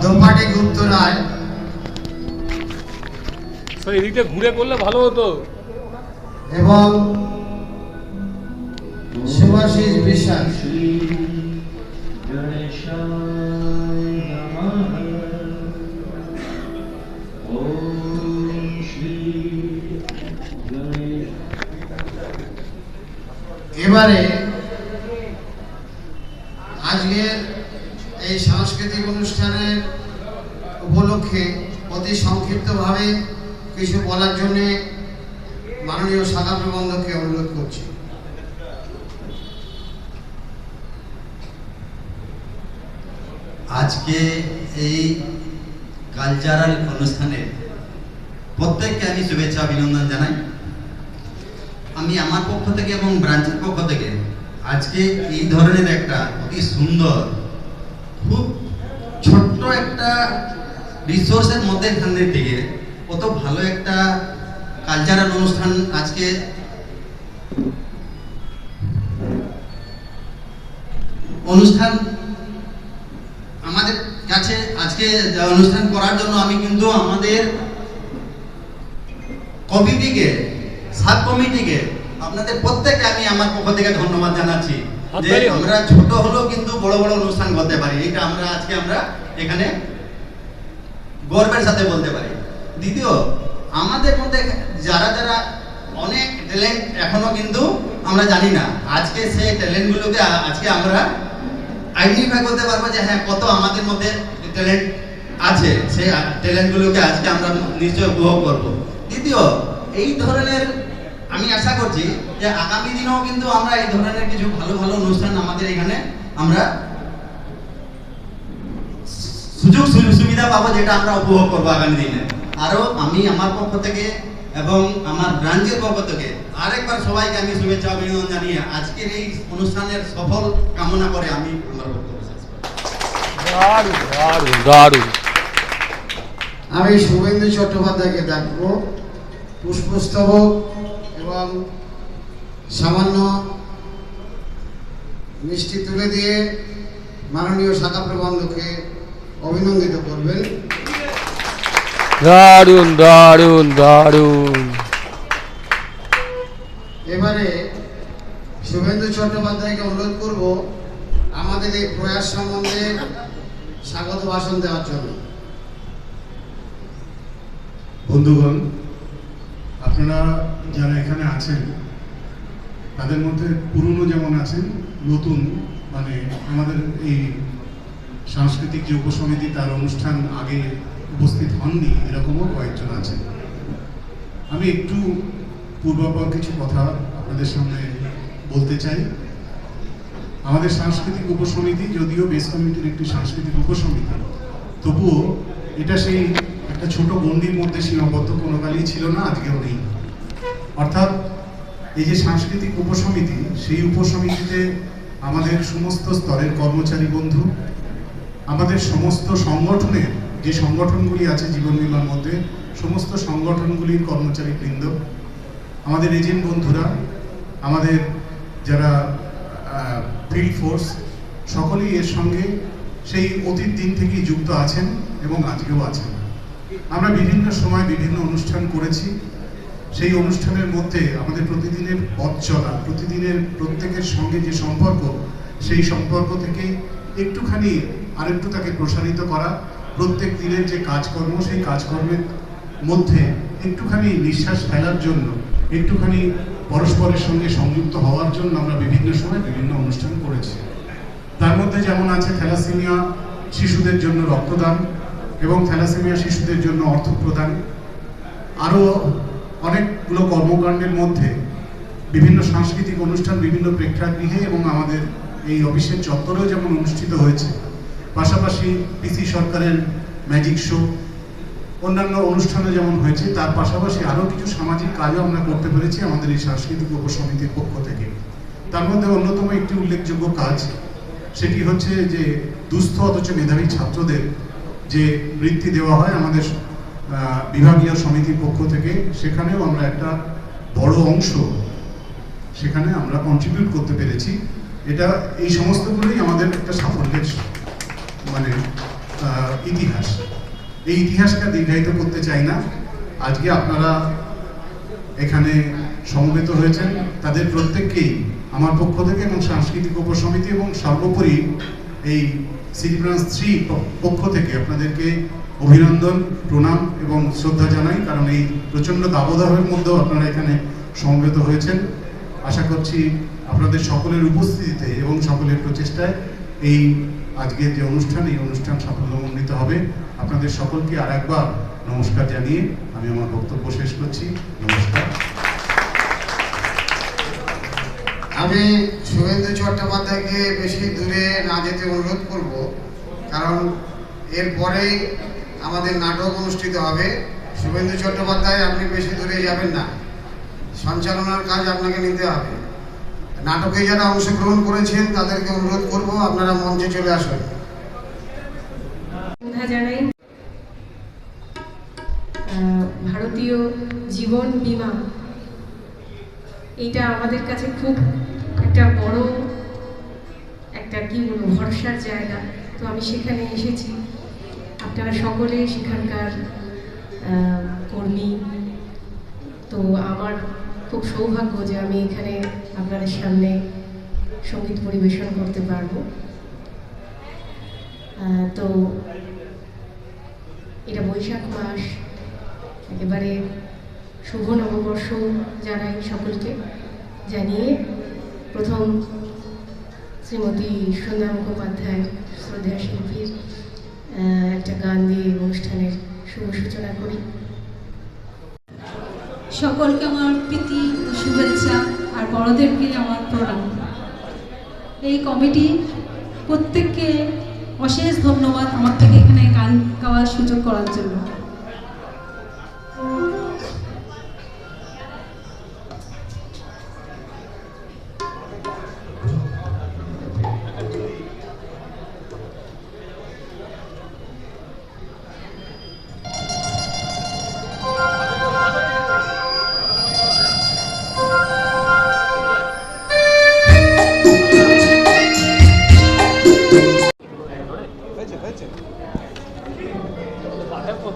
দোপাটি গুপ্ত রায়, এদিকে ঘুরে করলে ভালো হতো, এবং শুভাশিস বিশ্বাস। এবারে আজকের এই সাংস্কৃতিক অনুষ্ঠানের উপলক্ষে অতি সংক্ষিপ্তভাবে কিছু বলার জন্য মাননীয় শাখা প্রবন্ধককে অনুরোধ করছি। আজকে এই কালচারাল অনুষ্ঠানে প্রত্যেককে আমি শুভেচ্ছা অভিনন্দন জানাই। আমি আমার পক্ষ থেকে এবং ব্রাঞ্চের পক্ষ থেকে আজকে এই ধরনের একটা অতি সুন্দর, খুব ছোট্ট একটা রিসোর্সের মধ্যে থেকে কত ভালো একটা কালচারাল অনুষ্ঠান আজকে আমাদের কাছে আজকে অনুষ্ঠান করার জন্য আমি কিন্তু আমাদের কমিটিকে, সাব কমিটিকে, আপনাদের প্রত্যেককে আমি আমার পক্ষ থেকে ধন্যবাদ জানাচ্ছি যে আমরা ছোট হলেও কিন্তু বড় বড় অনুষ্ঠান করতে পারি। এটা আজকে আমরা এখানে গর্বের সাথে বলতে পারি। দ্বিতীয়, আমাদের মধ্যে যারা যারা অনেক ট্যালেন্ট এখনো কিন্তু আমরা জানি না, আজকে সেই ট্যালেন্টগুলোকে আজকে আমরা আইডেন্টিফাই করতে পারবো যে হ্যাঁ কত আমাদের মধ্যে ট্যালেন্ট আছে, সেই ট্যালেন্টগুলোকে আজকে আমরা নিশ্চয় উপভোগ করবো। দ্বিতীয়, এই ধরনের আমি আশা করছি যে আগামী দিনেও কিন্তু আমরা এই ধরনের কিছু ভালো ভালো অনুষ্ঠান আমাদের এখানে আমরা সুযোগ সুবিধা পাবো, যেটা আমরা উপভোগ করবো আগামী দিনে। আরো আমি আমার পক্ষ থেকে এবং আমার ব্রাঞ্চের পক্ষ থেকে আরেকবার সবাইকে আমি শুভেচ্ছা অভিনন্দন জানিয়ে আজকের এই অনুষ্ঠানের সফল কামনা করে আমি আমার বক্তব্য শেষ করছি। আমি শুভেন্দু চট্টোপাধ্যায়কে ডাকবো পুষ্পস্তবক এবং সামান্য মিষ্টি তুলে দিয়ে মাননীয় শাখা প্রবন্ধকে অভিনন্দিত করবেন। দারুণ দারুণ দারুণ। এবারে শুভেন্দু চট্টোপাধ্যায়কে অনুরোধ করব আমাদের এই প্রয়াস সম্বন্ধে স্বাগত ভাষণ দেওয়ার জন্য। বন্ধুগণ, আপনারা যারা এখানে আছেন তাদের মধ্যে পুরনো যেমন আছেন, নতুন মানে আমাদের এই সাংস্কৃতিক যে উপসমিতি তার অনুষ্ঠান আগে উপস্থিত হননি এরকমও কয়েকজন আছেন। আমি একটু পূর্বাপর কিছু কথা আপনাদের সামনে বলতে চাই। আমাদের সাংস্কৃতিক উপসমিতি যদিও বেস কমিটির একটি সাংস্কৃতিক উপসমিতি, তবুও এটা সেই একটা ছোট গণ্ডির মধ্যে সীমাবদ্ধ কোনো কালই ছিল না, আজকেও নেই। অর্থাৎ এই যে সাংস্কৃতিক উপসমিতি, সেই উপসমিতিতে আমাদের সমস্ত স্তরের কর্মচারী বন্ধু, আমাদের সমস্ত সংগঠনের যে সংগঠনগুলি আছে জীবন বিমার মধ্যে, সমস্ত সংগঠনগুলির কর্মচারী বৃন্দ, আমাদের এজেন্ট বন্ধুরা, আমাদের যারা ফিল্ড ফোর্স, সকলেই এর সঙ্গে সেই অতীত দিন থেকেই যুক্ত আছেন এবং আজকেও আছেন। আমরা বিভিন্ন সময় বিভিন্ন অনুষ্ঠান করেছি। সেই অনুষ্ঠানের মধ্যে আমাদের প্রতিদিনের পথ চলা, প্রতিদিনের প্রত্যেকের সঙ্গে যে সম্পর্ক, সেই সম্পর্ক থেকে একটুখানি আরেকটু তাকে প্রসারিত করা, প্রত্যেক দিনের যে কাজকর্ম, সেই কাজকর্মের মধ্যে একটুখানি নিঃশ্বাস ফেলার জন্য, একটুখানি পরস্পরের সঙ্গে সংযুক্ত হওয়ার জন্য আমরা বিভিন্ন সময় বিভিন্ন অনুষ্ঠান করেছি। তার মধ্যে যেমন আছে থ্যালাসেমিয়া শিশুদের জন্য রক্তদান এবং থ্যালাসেমিয়া শিশুদের জন্য অর্থ প্রদান। আরও অনেকগুলো কর্মকাণ্ডের মধ্যে বিভিন্ন সাংস্কৃতিক অনুষ্ঠান বিভিন্ন প্রেক্ষাগৃহে এবং আমাদের এই অফিসের চত্বরেও যেমন অনুষ্ঠিত হয়েছে, পাশাপাশি পিসি সরকারের ম্যাজিক শো, অন্যান্য অনুষ্ঠানে যেমন হয়েছে, তার পাশাপাশি আরও কিছু সামাজিক কাজও আমরা করতে পেরেছি আমাদের এই সাংস্কৃতিক উপসমিতির পক্ষ থেকে। তার মধ্যে অন্যতম একটি উল্লেখযোগ্য কাজ, সেটি হচ্ছে যে দুস্থ অথচ মেধাবী ছাত্রদের যে বৃত্তি দেওয়া হয় আমাদের বিভাগীয় সমিতির পক্ষ থেকে, সেখানেও আমরা একটা বড় অংশ সেখানে আমরা কন্ট্রিবিউট করতে পেরেছি। এটা এই সমস্তগুলোই আমাদের একটা সাফল্যের মানে ইতিহাস। এই ইতিহাসকে দীর্ঘায়িত করতে চাই না। আজকে আপনারা এখানে সমবেত হয়েছেন, তাদের প্রত্যেককেই আমার পক্ষ থেকে এবং সাংস্কৃতিক উপসমিতি এবং সর্বোপরি এই সিটি ব্রাঞ্চ 3 পক্ষ থেকে আপনাদেরকে অভিনন্দন, প্রণাম এবং শ্রদ্ধা জানাই, কারণ এই প্রচণ্ড দাবদাহের মধ্যেও আপনারা এখানে সমবেত হয়েছেন। আশা করছি আপনাদের সকলের উপস্থিতিতে এবং সকলের প্রচেষ্টায় এই আজকের যে অনুষ্ঠান, এই অনুষ্ঠান সাফল্যমণ্ডিত হবে। আপনাদের সকলকে আর একবার নমস্কার জানিয়ে আমি আমার বক্তব্য শেষ করছি। নমস্কার। আমি শুভেন্দু চট্টোপাধ্যায়কে বেশি দূরে না যেতে অনুরোধ করব, কারণ এরপরেই আমাদের নাটক অনুষ্ঠিত হবে। শুভেন্দু চট্টোপাধ্যায়, আপনি বেশি দূরে যাবেন না, সঞ্চালনার কাজ আপনাকে নিতে হবে। নাটকে যারা অংশগ্রহণ করেছেন তাদেরকে অনুরোধ করব আপনারা মঞ্চে চলে আসুন। জানাই ভারতীয় জীবন বীমা, এইটা আমাদের কাছে খুব একটা বড় একটা কি বলবো ভরসার জায়গা। তো আমি সেখানে এসেছি, আপনারা সকলে সেখানকার কর্মী। তো আমার খুব সৌভাগ্য যে আমি এখানে আপনাদের সামনে সঙ্গীত পরিবেশন করতে পারবো। তো এটা বৈশাখ মাস, একেবারে শুভ নববর্ষ জানাই সকলকে, জানিয়ে প্রথম শ্রীমতী সন্ধ্যা মুখোপাধ্যায় শ্রদ্ধেয় শিল্পীর একটা গান দিয়ে অনুষ্ঠানের শুভ সূচনা করি। সকলকে আমার প্রীতি ও শুভেচ্ছা, আর বড়দেরকে আমার প্রণাম। এই কমিটি প্রত্যেককে অশেষ ধন্যবাদ আমার থেকে এখানে গান গাওয়ার সুযোগ করার জন্য।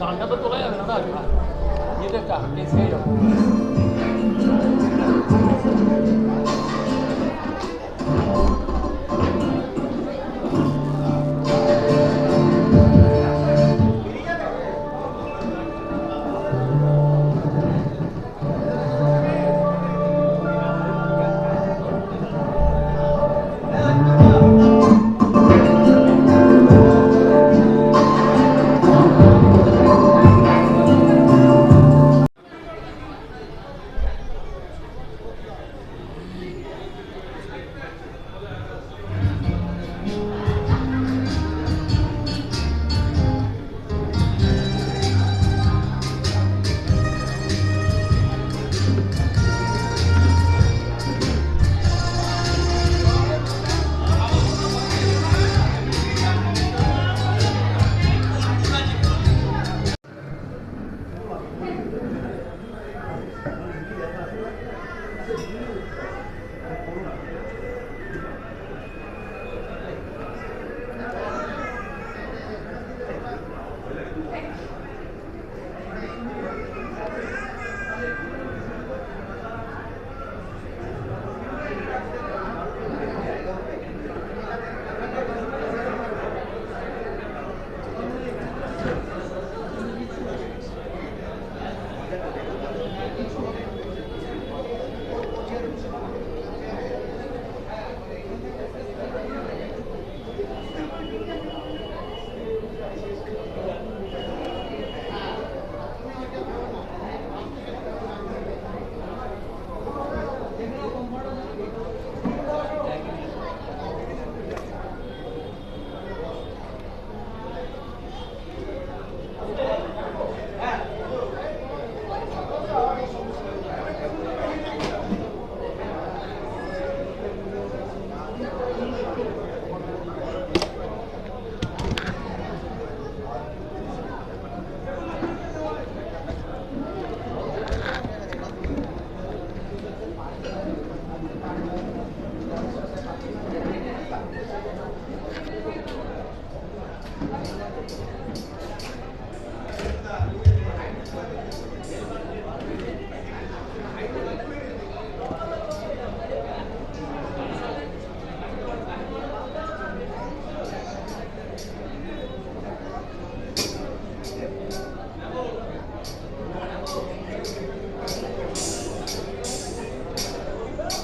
গানটা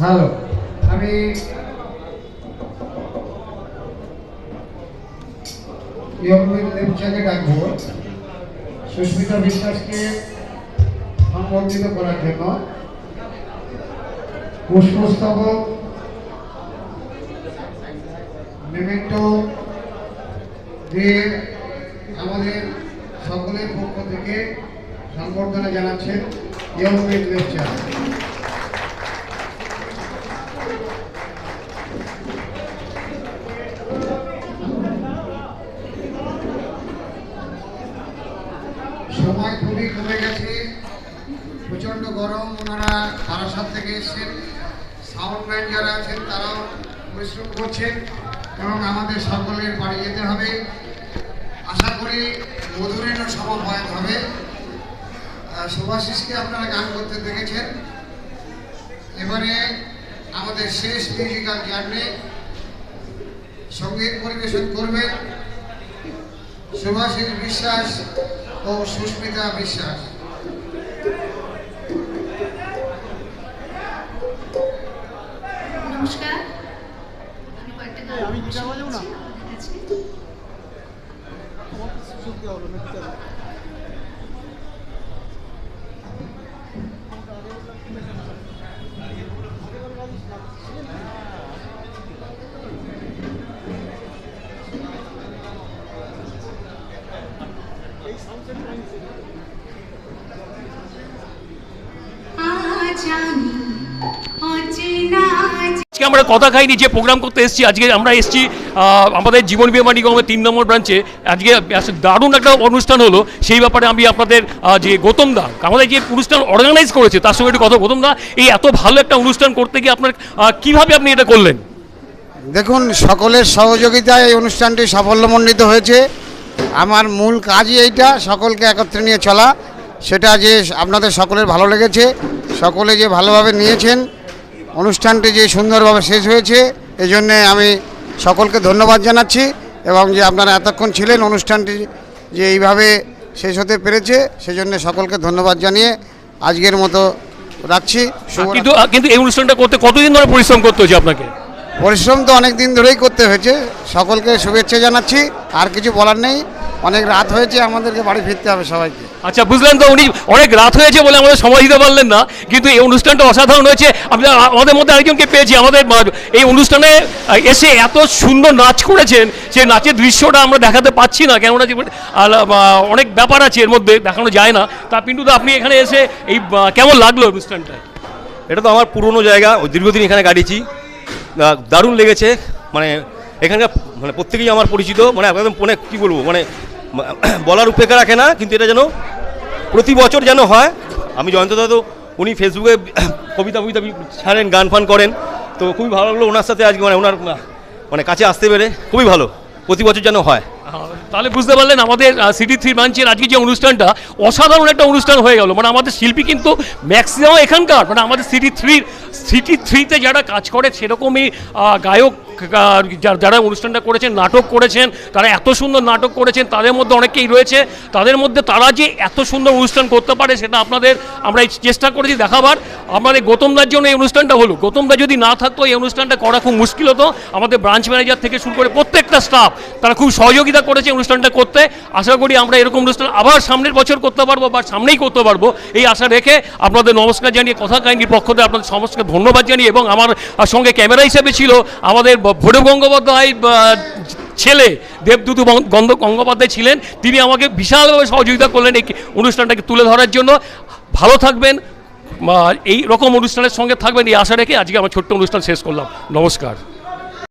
হ্যালো, আমি লেপচাকে ডাকবো সুস্মিতা বিশ্বাসকে সংবর্ধিত করার জন্য। পুষ্পস্তবক, মেমেন্টো দিয়ে আমাদের সকলের পক্ষ থেকে সংবর্ধনা জানাচ্ছেন ইয়ংমেড লেপচা। সময় খুবই কমে গেছে, প্রচণ্ড গরম, ওনারা বারাসাত থেকে এসছেন, সাউন্ডম্যান যারা আছেন তারাও পরিশ্রম করছেন এবং আমাদের সকলের বাড়ি যেতে হবে। আশা করি মধুরেণও সমবায়ন হবে। শুভাশিসকে আপনারা গান করতে দেখেছেন। এবারে আমাদের শেষ মিউজিক্যাল জার্নি সঙ্গীত পরিবেশন করবেন শুভাশিস বিশ্বাস ও সুস্মিতা বিশ্বাস। নমস্কার, আমি কয়েকটা গান আজকে আমরা কথা খাইনি, যে প্রোগ্রাম করতে এসেছি, আজকে আমরা এসেছি আমাদের জীবন বীমা নিগমের 3 নম্বর ব্রাঞ্চে। আজকে দারুণ একটা অনুষ্ঠান হলো, সেই ব্যাপারে আমি আপনাদের যে গৌতম দা আমাদের যে অনুষ্ঠান অর্গানাইজ করেছে তার সঙ্গে একটু কথা। গৌতম দা, এই এত ভালো একটা অনুষ্ঠান করতে গিয়ে আপনার কিভাবে আপনি এটা করলেন? দেখুন, সকলের সহযোগিতায় এই অনুষ্ঠানটি সাফল্যমণ্ডিত হয়েছে। আমার মূল কাজই এইটা, সকলকে একত্রে নিয়ে চলা। সেটা যে আপনাদের সকলের ভালো লেগেছে, সকলে যে ভালোভাবে নিয়েছেন, অনুষ্ঠানটি যে সুন্দরভাবে শেষ হয়েছে, এই জন্যে আমি সকলকে ধন্যবাদ জানাচ্ছি। এবং যে আপনারা এতক্ষণ ছিলেন, অনুষ্ঠানটি যে এইভাবে শেষ হতে পেরেছে সেজন্য সকলকে ধন্যবাদ জানিয়ে আজকের মতো রাখছি। কিন্তু এই অনুষ্ঠানটা করতে কতদিন ধরে পরিশ্রম করতে হয়েছে আপনাকে? পরিশ্রম তো অনেক দিন ধরেই করতে হয়েছে। সকলকে শুভেচ্ছা জানাচ্ছি, আর কিছু বলার নেই। অনেক রাত হয়েছে, আমাদেরকে বাড়ি ফিরতে হবে সবাইকে। আচ্ছা, বুঝলেন তো, উনি অনেক রাত হয়েছে বলে আমাদের সময় দিতে পারলেন না, কিন্তু এই অনুষ্ঠানটা অসাধারণ হয়েছে। আমাদের মধ্যে আরেকজনকে পেয়েছি, আমাদের এই অনুষ্ঠানে এসে এত সুন্দর নাচ করেছেন, যে নাচের দৃশ্যটা আমরা দেখাতে পাচ্ছি না, কেননা অনেক ব্যাপার আছে এর মধ্যে, দেখানো যায় না। তা পিন্টুদা, আপনি এখানে এসে এই কেমন লাগলো অনুষ্ঠানটা? এটা তো আমার পুরনো জায়গা, ওই দীর্ঘদিন এখানে কাটিয়েছি, দারুণ লেগেছে। মানে এখানকার মানে প্রত্যেকেই আমার পরিচিত, মানে একদম কী বলবো, মানে বলার উপেক্ষা রাখে না। কিন্তু এটা যেন প্রতি বছর যেন হয়। আমি জয়ন্ত দা, তো উনি ফেসবুকে কবিতা ছাড়েন, গান ফান করেন, তো খুবই ভালো লাগলো ওনার সাথে আজকে মানে ওনার মানে কাছে আসতে পেরে খুবই ভালো। প্রতি বছর যেন হয়। তাহলে বুঝতে পারলেন আমাদের সিটি 3 ব্রাঞ্চের আজকে যে অনুষ্ঠানটা অসাধারণ একটা অনুষ্ঠান হয়ে গেল। মানে আমাদের শিল্পী কিন্তু ম্যাক্সিমাম এখানকার, মানে আমাদের সিটি 3-তে যারা কাজ করে সেরকমই গায়ক যারা অনুষ্ঠানটা করেছেন, নাটক করেছেন, তারা এত সুন্দর নাটক করেছেন, তাদের মধ্যে অনেকেই রয়েছে। তাদের মধ্যে তারা যে এত সুন্দর অনুষ্ঠান করতে পারে সেটা আমরা এই চেষ্টা করেছি দেখাবার। আমাদের গৌতমদার জন্য এই অনুষ্ঠানটা হলো। গৌতমদা যদি না থাকতো এই অনুষ্ঠানটা করা খুব মুশকিল হতো। আমাদের ব্রাঞ্চ ম্যানেজার থেকে শুরু করে প্রত্যেকটা স্টাফ তারা খুব সহযোগিতা করেছে অনুষ্ঠানটা করতে। আশা করি আমরা এরকম অনুষ্ঠান আবার সামনের বছর করতে পারবো বা সামনেই করতে পারবো, এই আশা রেখে আপনাদের নমস্কার জানিয়ে, কথা কাহিনীর পক্ষ থেকে আপনাদের সমস্ত ধন্যবাদ জানিয়ে, এবং আমার সঙ্গে ক্যামেরা হিসেবে ছিল আমাদের ভৈরব গঙ্গোপাধ্যায় ছেলে দেবদূত গঙ্গোপাধ্যায় ছিলেন। তিনি আমাকে বিশালভাবে সহযোগিতা করলেন এই অনুষ্ঠানটাকে তুলে ধরার জন্য। ভালো থাকবেন, এই রকম অনুষ্ঠানের সঙ্গে থাকবেন, এই আশা রেখে আজকে আমার ছোট্ট অনুষ্ঠান শেষ করলাম। নমস্কার।